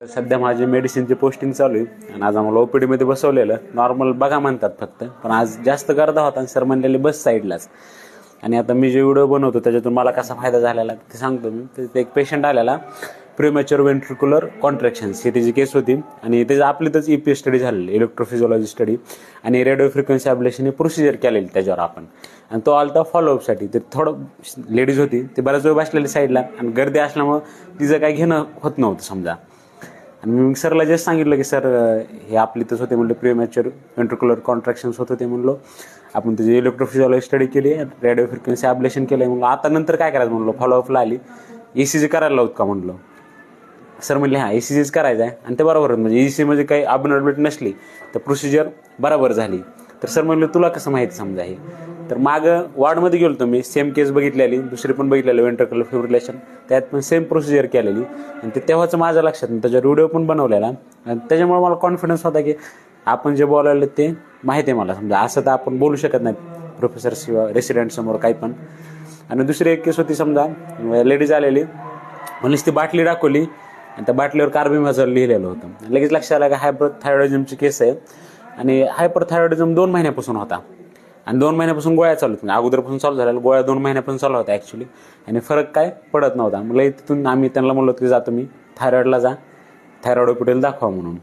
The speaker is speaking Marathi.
सध्या माझी मेडिसिनची पोस्टिंग चालू आहे आणि आज आम्हाला ओपीडी मध्ये बसवलेलं. नॉर्मल बघा म्हणतात फक्त, पण आज जास्त गर्दा होता आणि सर म्हणलेले बस साईडलाच. आणि आता मी जे व्हिडिओ बनवतो त्याच्यातून मला कसा फायदा झालेला ते सांगतो मी. तर एक पेशंट आलेला, प्रीमॅच्युअर व्हेंट्रिक्युलर कॉन्ट्रॅक्शन्स ही त्याची केस होती आणि त्याचं आपलीतच EPS स्टडी झालेली, इलेक्ट्रोफिजिओलॉजी स्टडी आणि रेडिओ फ्रिक्वेन्सी ॲब्लेशन ही प्रोसिजर केलेली त्याच्यावर आपण. आणि तो आलता फॉलोअपसाठी. तर थोडं लेडीज होती, ते बऱ्याच वेळ बसलेली साईडला आणि गर्दी असल्यामुळं तिचं काही घेणं होत नव्हतं समजा. आणि मी सरला जस्ट सांगितलं की सर हे आपलीतच होते म्हणलं, प्रीमॅच्युअर व्हेंट्रिक्युलर कॉन्ट्रॅक्शन्स होत होते म्हणलो, आपण त्याची इलेक्ट्रोफिजिओलॉजी स्टडी केली, रेडिओ फ्रिक्वेन्सी ॲब्लेशन केलं म्हणलं. आता नंतर काय करायचं म्हणलो, फॉलोअपला आली, ECG करायला लावत का म्हणलो. सर म्हणले हां ECGच करायचं आहे. आणि ते बरोबर म्हणजे ECG म्हणजे काही अबनॉर्मॅलिटी नसली तर प्रोसिजर बरोबर झाली. तर सर म्हणलं तुला कसं माहिती समजा हे. तर मागं वॉर्डमध्ये गेलो होतो मी, सेम केस बघितलेली, दुसरी पण बघितलेली व्हेंट्रिक्युलर फिब्रिलेशन, त्यात पण सेम प्रोसिजर केलेली. आणि ते तेव्हाच माझ्या लक्षात नाही, त्याच्यावर व्हिडिओ पण बनवलेला. आणि त्याच्यामुळे मला कॉन्फिडन्स होता की आपण जे बोलायला ते माहिती आहे मला समजा. असं तर आपण बोलू शकत नाही प्रोफेसर किंवा रेसिडेंटसमोर काही पण. आणि दुसरी एक केस होती समजा, लेडीज आलेली, म्हणलीच ती बाटली दाखवली आणि त्या बाटलीवर कार्बिमॅझोल लिहिलेलं होतं. लगेच लक्षात आलं की हायपरथायरॉइडिझमची केस आहे. आणि हायपरथायरॉइडिझम 2 महिन्यापासून होता आणि 2 महिन्यापासून गोळ्या चालू होत्या. अगोदरपासून चालू झालेल्या गोळ्या 2 महिन्यापासून चालू होत्या ॲक्च्युली. आणि फरक काय पडत नव्हता. मला तिथून आम्ही त्यांना म्हणलो की जातो मी थायरॉइडला जा, थायरॉइड हॉस्पिटल दाखवा म्हणून.